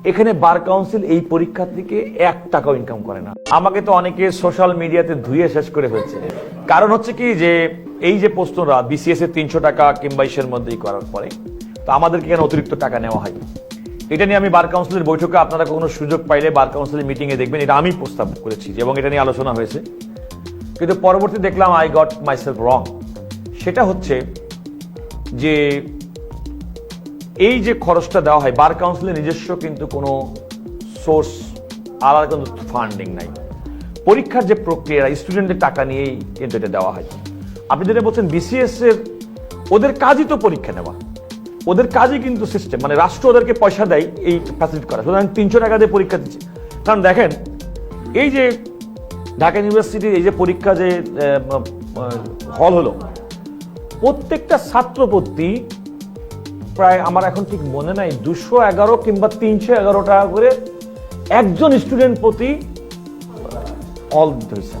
এখানে bar council এই পরীক্ষা থেকে 1 টাকাও ইনকাম করে না। আমাকে তো অনেকে সোশ্যাল মিডিয়াতে ধুয়ে শেষ করে ফেলছে। কারণ হচ্ছে কি যে এই যে প্রশ্নরা বিসিএস এর 300 টাকা কিংবা ইসের মধ্যেই করার পরে তো আমাদেরকে কেন অতিরিক্ত টাকা নেওয়া হয়, এটা নিয়ে আমি বার কাউন্সিলের বৈঠকে আপনারা কোনো সুযোগ পাইলে বার কাউন্সিলের মিটিংয়ে দেখবেন, এটা আমি প্রস্তাব করেছি এবং এটা নিয়ে আলোচনা হয়েছে। কিন্তু পরবর্তী দেখলাম আই গট মাইসেলফ রং। সেটা হচ্ছে যে এই যে খরচটা দেওয়া হয় বার কাউন্সিলের নিজস্ব কিন্তু কোনো সোর্স, আলাদা কোনো ফান্ডিং নাই। পরীক্ষার যে প্রক্রিয়া স্টুডেন্টের টাকা নিয়েই কিন্তু এটা দেওয়া হয়। আপনি যেটা বলছেন বিসিএস এর ওদের কাজই তো পরীক্ষা নেওয়া, ওদের কাজই কিন্তু সিস্টেম, মানে রাষ্ট্র ওদেরকে পয়সা দেয় এই ফ্যাসিলিটি করা, সুতরাং 300 টাকা দিয়ে পরীক্ষা দিচ্ছে। কারণ দেখেন এই যে ঢাকা ইউনিভার্সিটির এই যে পরীক্ষা যে হল হলো, প্রত্যেকটা ছাত্র প্রতি প্রায় আমার এখন ঠিক মনে নাই 211 কিংবা 311 টাকা করে একজন স্টুডেন্ট প্রতি হল দিতে হয়েছে,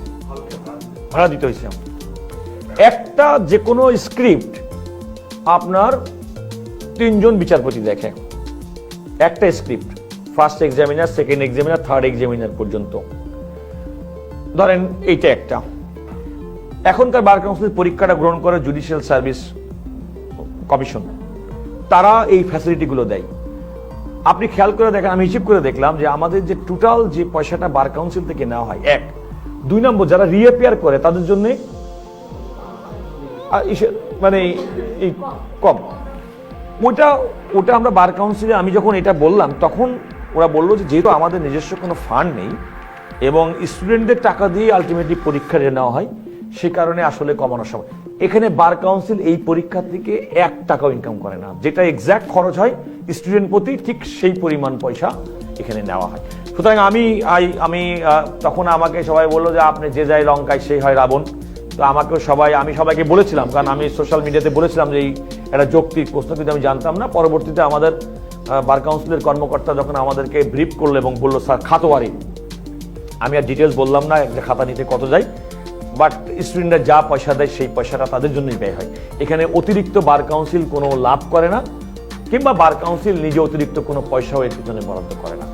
ভাড়া দিতে হয়েছে। একটা যে কোনো স্ক্রিপ্ট আপনার 3 জন বিচারপতি দেখে, একটা script, first examiner, second examiner, third examiner পর্যন্ত। ধরেন এইটা একটা। এখনকার বার কাউন্সিলের পরীক্ষাটা গ্রহণ করে জুডিশিয়াল সার্ভিস কমিশন, তারা এই ফ্যাসিলিটিগুলো দেয়। আপনি খেয়াল করে দেখেন, আমি হিসেব করে দেখলাম যে আমাদের যে টোটাল যে পয়সাটা বার কাউন্সিল থেকে নেওয়া হয়, 1, 2 নম্বর যারা রিঅ্যাপিয়ার করে তাদের জন্য মানে এই কম। ওটা আমরা বার কাউন্সিলে আমি যখন এটা বললাম তখন ওরা বললো যে যেহেতু আমাদের নিজস্ব কোনো ফান্ড নেই এবং স্টুডেন্টদের টাকা দিয়ে আলটিমেটলি পরীক্ষা নেওয়া হয়, সে কারণে আসলে কমানোর সময় এখানে বার কাউন্সিল এই পরীক্ষা থেকে 1 টাকাও ইনকাম করে না। যেটা এক্সাক্ট খরচ হয় স্টুডেন্ট প্রতি ঠিক সেই পরিমাণ পয়সা এখানে নেওয়া হয়। সুতরাং আমি তখন আমাকে সবাই বললো যে আপনি যে যায় লঙ্কায় সেই হয় রাবণ। তো আমাকেও আমি সবাইকে বলেছিলাম, কারণ আমি সোশ্যাল মিডিয়াতে বলেছিলাম যে এই একটা যৌক্তিক প্রশ্ন, কিন্তু আমি জানতাম না। পরবর্তীতে আমাদের বার কাউন্সিলের কর্মকর্তা যখন আমাদেরকে ব্রিফ করলো এবং বললো স্যার খাতোয়ারি, আমি আর ডিটেলস বললাম না একটা খাতা নিতে কত যায়, বাট স্টুডেন্টরা যা পয়সা দেয় সেই পয়সাটা তাদের জন্যই ব্যয় হয়। এখানে অতিরিক্ত বার কাউন্সিল কোনো লাভ করে না, কিংবা বার কাউন্সিল নিজে অতিরিক্ত কোনো পয়সাও এর পিছনে বরাদ্দ করে না।